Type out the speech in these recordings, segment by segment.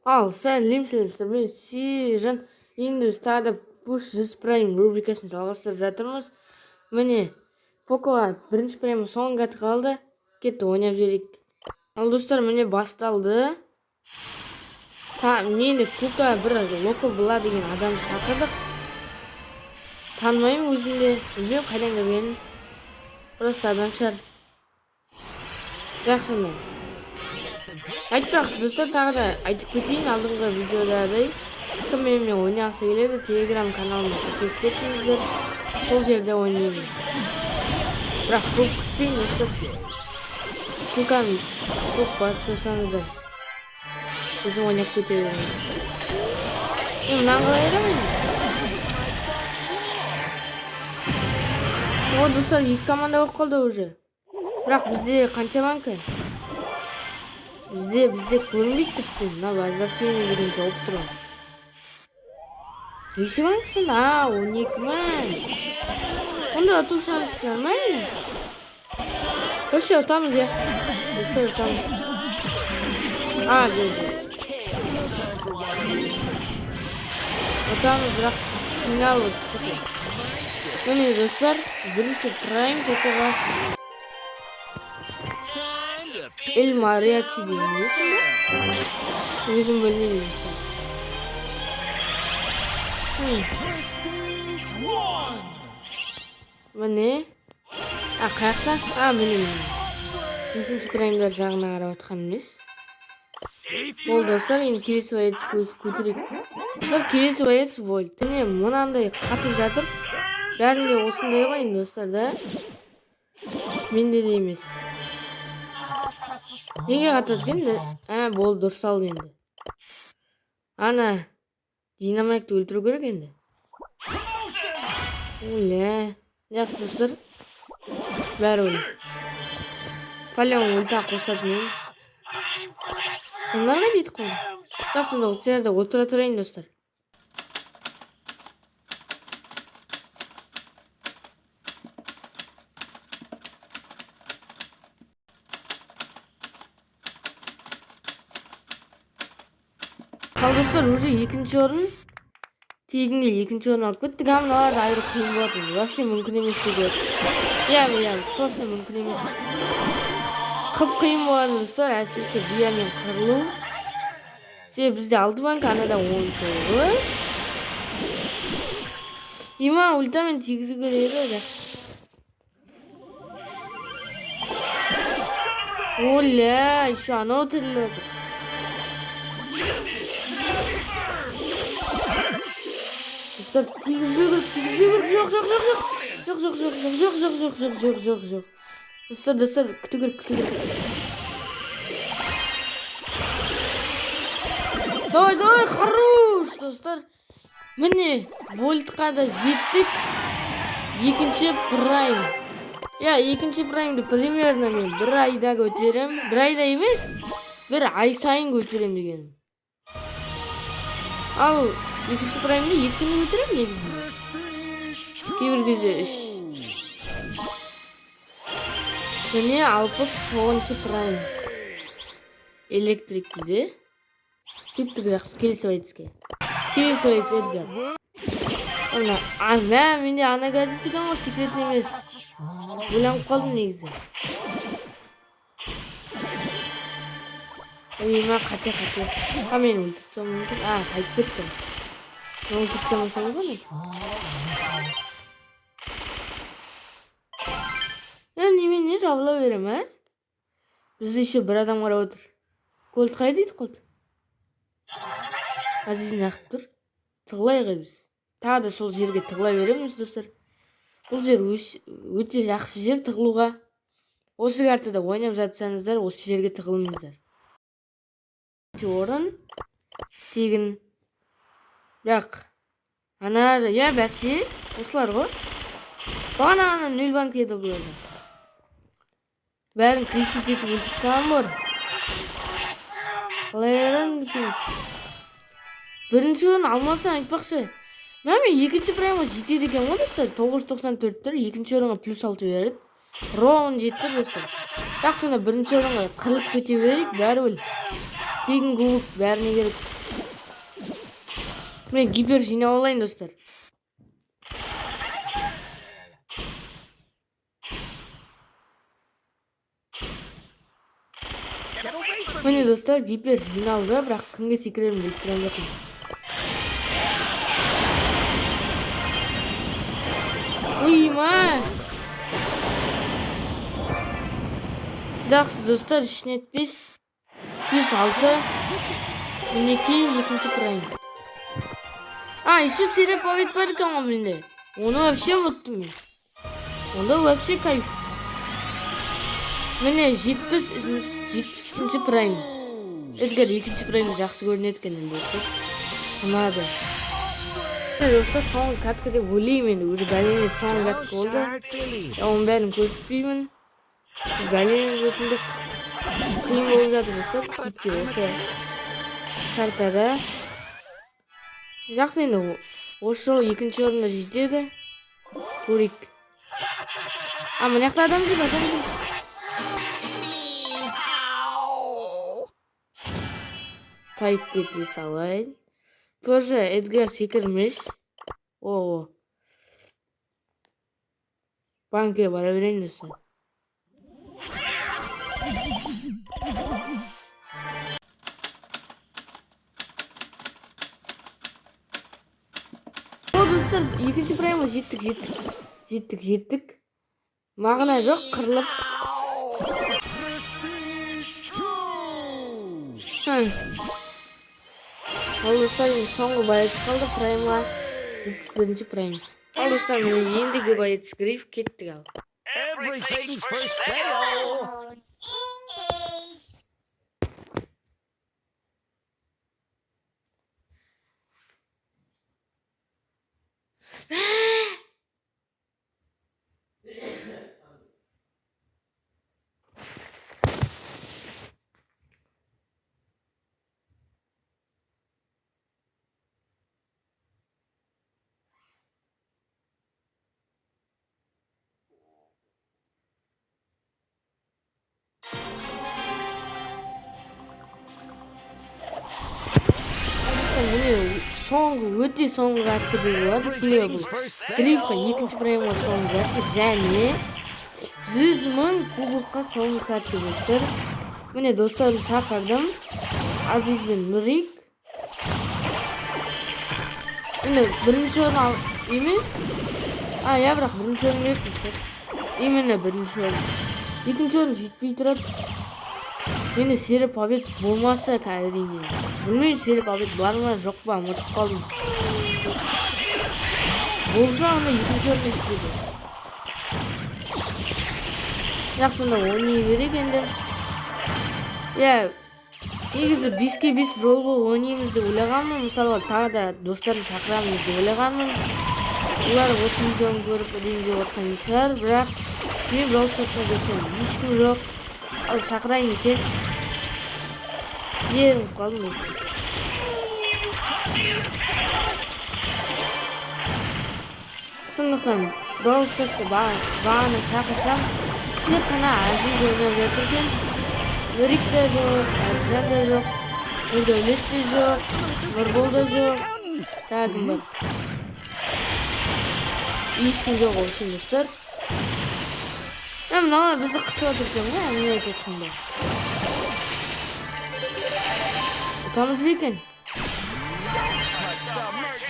Ал сәлем мен Сержан. Енді біз тағы да Push This Prime рубрикасын жалғастырып жатырмыз. Міне Покоға бірінші прайм соңғы гаты қалды. Кетті, ойнап жіберейік. Ал достар, міне басталды. Мені Кука бір Локо Бла деген адам шақырдық. Танымаймын өзімде. Білмеймін қайдан келгенін. Просто адам шығар. Жақсында. Айтпақшы достар, тағы да айтып кетейін, алдыңғы видеодағыдай кім менімен ойнағысы келеді, телеграм каналыма тіркеліп кетіңіздер, сол жерде ойнаймын. Бірақ көп күтпейін достар, ссылканы көп баспасаңыздар, өзім ойнап кете беремін. Мынаны қалай айырамын? О достар, екі команда болып қалды уже. Бірақ бізде қанша банка? Бізде көрінбейді тіпті. Мына возвращение деген жауып тұрған. Неше банксың? 12 мың. Онда ату шансы нормально? Короче, ұтамыз я. Достар, ұтамыз. Жоқ. Ұтамыз, бірақ финал өтті. Міне достар, бірінші прайм Покоға El Mariachi дейін несін бе? Өзім білмеймін достар. Міне қаяқта? Міне мүмкін праймдар жағына қарап отқан емес. Ол достар, енді келесі боец көтерек. Достар, келесі боец Вольт. Міне мұнандай қатып жатыр. Бәрінде осындай ғой енді достар да. Менде де емес. Неге қатады екен? Болды, дұрыс алды енді. Ана динамайкты өлтіру керек енді. Оля, жақсы достар. Бәрі өлі. Палеон өлті қосатын ең. Онларға дейді қой. Жақсында осы жерде отыра тұрайын достар. Ал достар, уже екінші орын. Тегінде екінші орын алып кеттік. Мыналарды айыру қиын болады. Вообще мүмкін емес деп. Просто мүмкін емес. Қып қиын болады достар, әсіресе биямен қырылу. Себебі бізде 6 банка, анада 19. Има ультамен тигізі көреді. Оля, еще анау тірілі отыр. Жоқ. Достар, күту керек. Давай, хорош, достар. Міне, Вольтқа да жеттік. Екінші прайм. Екінші праймды примерно мен бір айда көтерем. Бір айда емес, бір ай сайын көтерем дегенім. Ал екінші праймды 2 күні көтерем негізінде. Кейбір кезде 3. Және 69 прайм. Электрик дейді. Кеттік жақсы, келесі боецке. Келесі боец Эдгар. Менде ана гаджет деген ғой, секретный емес. Ойланып қалдым негізі. Қате. Мен өлтіп тұрмын мүмкін. Қайтып кеттім. Өлтіп тұрмасам ғой. Немене жабыла берем, Бізде еще бір адам қарап отыр. Колт қай дейді қолт? Азизін ақып тұр. Тығылайық біз. Тағы да сол жерге тығылай береміз, достар. Бұл жер өте жақсы жер тығылуға. Осы картада ойнап жатсаңыздар, осы жерге тығылыңыздар. Орын тегін. Бірақ бәсе, осылар ғой. Бағана 0 банк еді бұларда. Бәрін кресет етіп өлтіп тағам бар. Қалайырын үлкеніз. Бірінші орын алмасам айтпақшы. Мен екінші праймға жетеді екен ғой достар. 994 тұр, екінші орынға +6 береді. Ровно жетті достар. Так сонда бірінші орынға қырылып кете берейік, бәрі өл. Тегін кубок бәріне керек. Мен гипер жинап алайын достар. Міне достар, гипер жиналды, бірақ кімге секіремін біліп тұрған жоқпын. Ойма! Жақсы достар, ішін етпес. 106. Мінекей, екінші прайм. Еще серия побед бар екен ғой менде. Оны вообще ұмыттым мен. Онда вообще кайф. Міне 70-ші прайм. Эдгар екінші прайм жақсы көрінеді екен енді. Ұнады. Достар, соңғы катка деп ойлаймын. Уже бәлене соңғы катка болды. Оның бәрін көрсетпеймін. Бәлене өтіндік қиын болып жатыр достар. Кетті осы картада. Жақсы енді осы жолы екінші орында жетеді. Көрейік. Мына жақта адам жүр. Тайып кете салайын. Тоже Эдгар секірмес. Банкке бара берейін достар. Достар, екінші прайма жеттік. Мағына жоқ, қырылып. Ал достар, соңғы байец қалды праймға. 71-ші прайм. Ал достар, міне ендігі байец гриф кеттік ал. Everything's for sale. Өте соңғы катка деп болады. Себебі бұл грифқа екінші праймға соңғы катка және 100.000 кубокқа соңғы катка достар. Міне достарым шақырдым. Азиз бен Нұрик. Енді бірінші орын емес. Бірақ бірінші орын керек достар. Именно бірінші орын. Екінші орын жетпей тұрады. Мені серия побед болмаса әрине. Білмеймін серия побед бар ма жоқ па, ұмытып қалдым. Болса онда екінші орын жетеді. Жақсында ойнай берек енді. Негізі 5-5 брол ойнаймыз деп ойлағанмын. Мысалға тағы да достарын шақырамыз деп ойлағанмын. Олар осы видеоны көріп ренжіп отырған шығар, бірақ мен брол сотына келсем ешкім жоқ. Ал шақырайын десем ерім қалдым. Сондықтан брол сотты бағаны шақырсам тек қана Азиз ойнап жатыр екен. Нұрик та жоқ, Әлжан да жоқ, Нұрдәулет те жоқ, Нұрбол да жоқ. Тағы кім бар? Ешкім жоқ осы достар. Мыналар бізді қысып отыр екен ғой, әңгіме айтып жатқанда. Ұтамыз ба екен?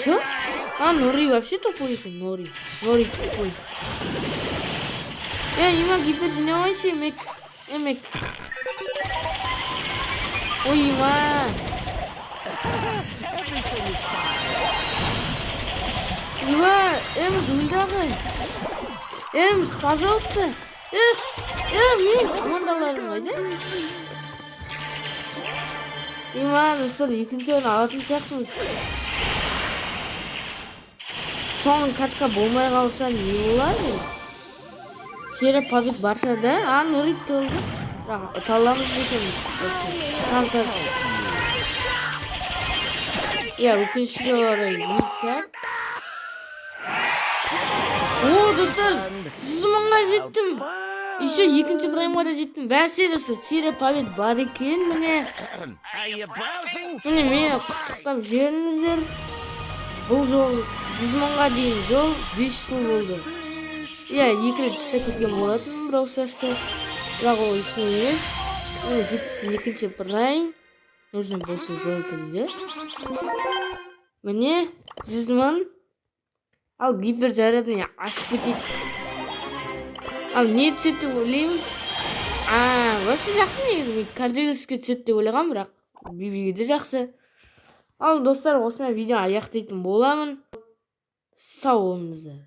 Жоқ? Нұрик вообще тупой екен, Нұрик тупой. Има гипер жинамайшы, емек. Ой, има. Има, Эмс, өлдағы. Эмс, пожалуйста. Мен командаларым қайда? Има, достар, екінші орын алатын сияқтымыз. Соңғы катка болмай қалса не болады? Серия побед барша да? Нұрик толды. Талламыз бекеміз. Өкініші жолары екер. Достар, 100.000-ға жеттім. Еще екінші праймға да жеттім. Бәсе достар, серия побед бар екен. Міне мені құттықтап жеріңіздер. Бұл жол 100 мыңға дейін жол 5 жыл болды. Иә, 2 рет жасап кеткен болатын Brawl Stars'та. Бірақ ол ештеңе емес. Міне жетпіс екінші прайм. Нужно больше золота дейді. Міне 100 мың. Ал гиперзарядный ашып кетейік. Ал не түседі деп ойлаймын. Вообще жақсы негізі. Мен кардиолиске түседі деп ойлағам, бірақ бибиге де жақсы. Ал достар, осымен видео аяқтайтын боламын. Сау болыңыздар.